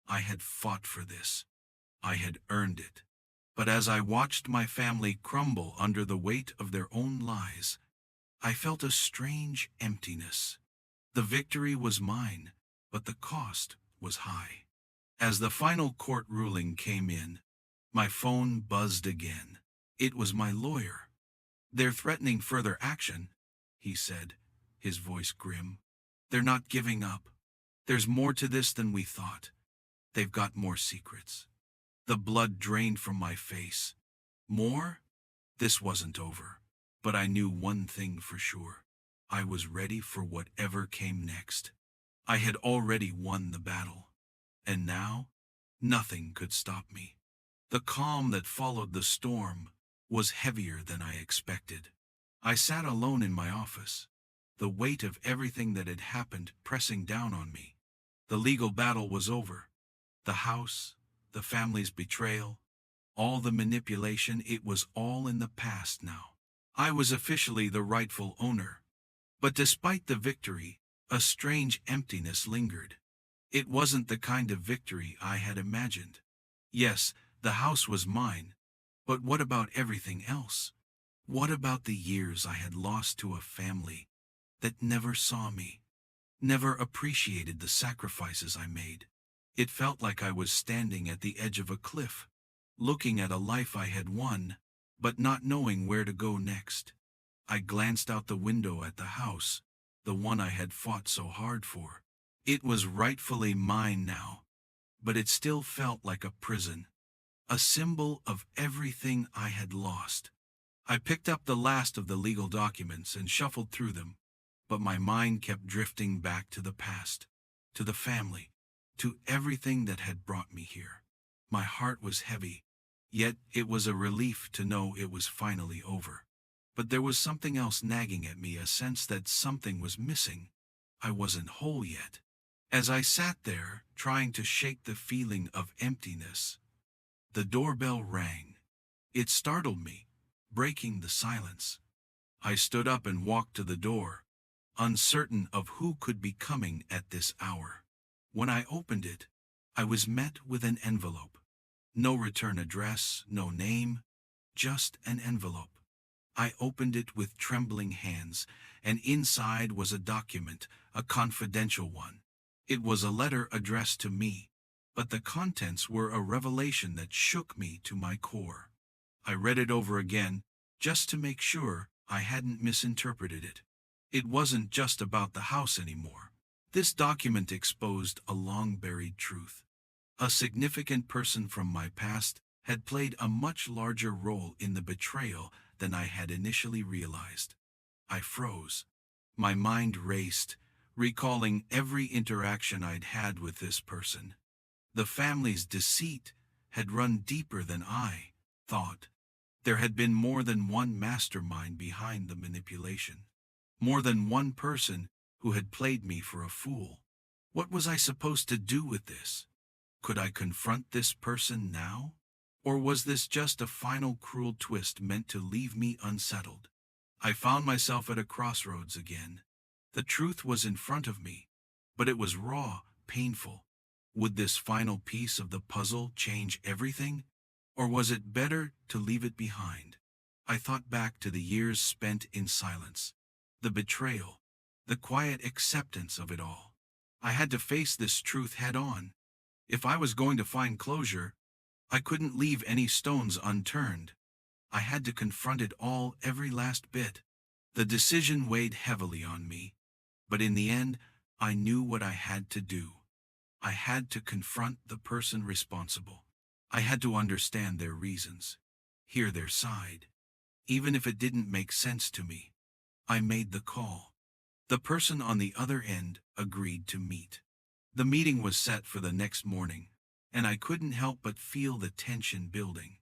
Speaker 1: I had fought for this. I had earned it. But as I watched my family crumble under the weight of their own lies, I felt a strange emptiness. The victory was mine, but the cost was high. As the final court ruling came in, my phone buzzed again. It was my lawyer. "They're threatening further action," he said, his voice grim. "They're not giving up. There's more to this than we thought. They've got more secrets." The blood drained from my face. More? This wasn't over. But I knew one thing for sure. I was ready for whatever came next. I had already won the battle. And now, nothing could stop me. The calm that followed the storm was heavier than I expected. I sat alone in my office, the weight of everything that had happened pressing down on me. The legal battle was over. The house, the family's betrayal, all the manipulation, it was all in the past now. I was officially the rightful owner. But despite the victory, a strange emptiness lingered. It wasn't the kind of victory I had imagined. Yes, the house was mine, but what about everything else? What about the years I had lost to a family that never saw me, never appreciated the sacrifices I made? It felt like I was standing at the edge of a cliff, looking at a life I had won, but not knowing where to go next. I glanced out the window at the house, the one I had fought so hard for. It was rightfully mine now, but it still felt like a prison, a symbol of everything I had lost. I picked up the last of the legal documents and shuffled through them, but my mind kept drifting back to the past, to the family, to everything that had brought me here. My heart was heavy, yet it was a relief to know it was finally over. But there was something else nagging at me, a sense that something was missing. I wasn't whole yet. As I sat there, trying to shake the feeling of emptiness, the doorbell rang. It startled me, breaking the silence. I stood up and walked to the door, uncertain of who could be coming at this hour. When I opened it, I was met with an envelope. No return address, no name, just an envelope. I opened it with trembling hands, and inside was a document, a confidential one. It was a letter addressed to me, but the contents were a revelation that shook me to my core. I read it over again, just to make sure I hadn't misinterpreted it. It wasn't just about the house anymore. This document exposed a long-buried truth. A significant person from my past had played a much larger role in the betrayal than I had initially realized. I froze. My mind raced, recalling every interaction I'd had with this person. The family's deceit had run deeper than I thought. There had been more than one mastermind behind the manipulation. More than one person who had played me for a fool. What was I supposed to do with this? Could I confront this person now? Or was this just a final cruel twist meant to leave me unsettled? I found myself at a crossroads again. The truth was in front of me, but it was raw, painful. Would this final piece of the puzzle change everything? Or was it better to leave it behind? I thought back to the years spent in silence. The betrayal, the quiet acceptance of it all. I had to face this truth head on. If I was going to find closure, I couldn't leave any stones unturned. I had to confront it all, every last bit. The decision weighed heavily on me, but in the end, I knew what I had to do. I had to confront the person responsible. I had to understand their reasons, hear their side. Even if it didn't make sense to me, I made the call. The person on the other end agreed to meet. The meeting was set for the next morning, and I couldn't help but feel the tension building.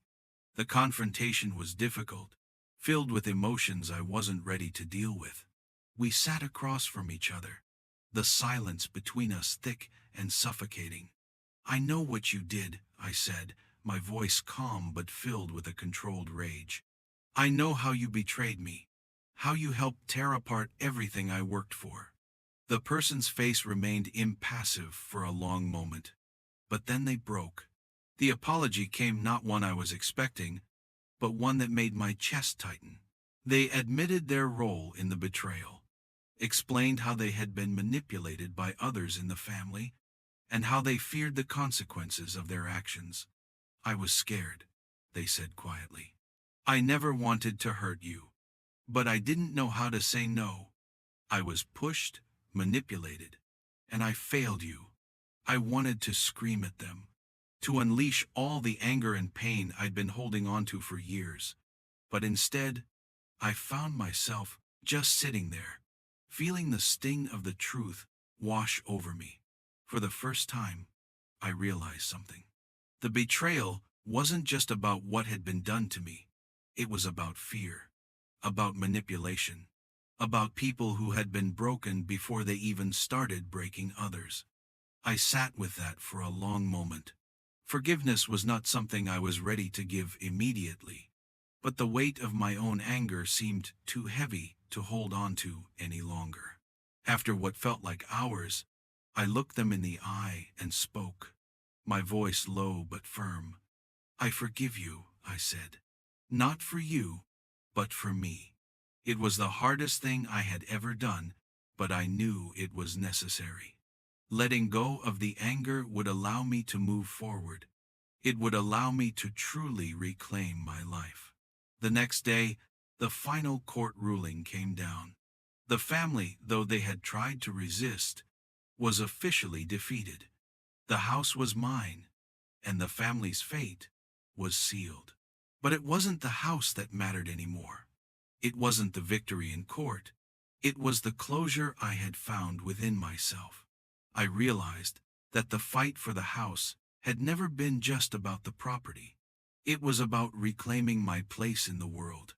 Speaker 1: The confrontation was difficult, filled with emotions I wasn't ready to deal with. We sat across from each other, the silence between us thick and suffocating. "I know what you did," I said, my voice calm but filled with a controlled rage. "I know how you betrayed me, how you helped tear apart everything I worked for." The person's face remained impassive for a long moment, but then they broke. The apology came not one I was expecting, but one that made my chest tighten. They admitted their role in the betrayal, explained how they had been manipulated by others in the family, and how they feared the consequences of their actions. "I was scared," they said quietly. "I never wanted to hurt you, but I didn't know how to say no. I was pushed, manipulated, and I failed you." I wanted to scream at them, to unleash all the anger and pain I'd been holding onto for years. But instead, I found myself just sitting there, feeling the sting of the truth wash over me. For the first time, I realized something. The betrayal wasn't just about what had been done to me. It was about fear. about manipulation, about people who had been broken before they even started breaking others. I sat with that for a long moment. Forgiveness was not something I was ready to give immediately, but the weight of my own anger seemed too heavy to hold on to any longer. After what felt like hours, I looked them in the eye and spoke, my voice low but firm. "I forgive you," I said. "Not for you, but for me." It was the hardest thing I had ever done, but I knew it was necessary. Letting go of the anger would allow me to move forward. It would allow me to truly reclaim my life. The next day, the final court ruling came down. The family, though they had tried to resist, was officially defeated. The house was mine, and the family's fate was sealed. But it wasn't the house that mattered anymore. It wasn't the victory in court. It was the closure I had found within myself. I realized that the fight for the house had never been just about the property. It was about reclaiming my place in the world,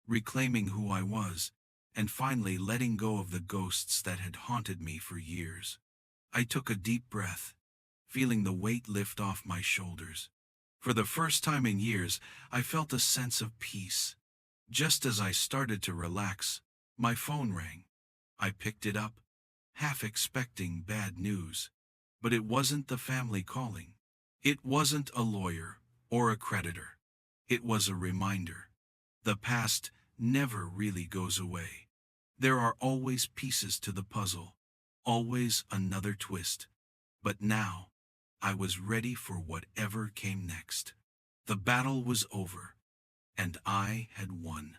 Speaker 1: reclaiming who I was, and finally letting go of the ghosts that had haunted me for years. I took a deep breath, feeling the weight lift off my shoulders. For the first time in years, I felt a sense of peace. Just as I started to relax, my phone rang. I picked it up, half expecting bad news. But it wasn't the family calling. It wasn't a lawyer or a creditor. It was a reminder. The past never really goes away. There are always pieces to the puzzle, always another twist. But now, I was ready for whatever came next. The battle was over, and I had won.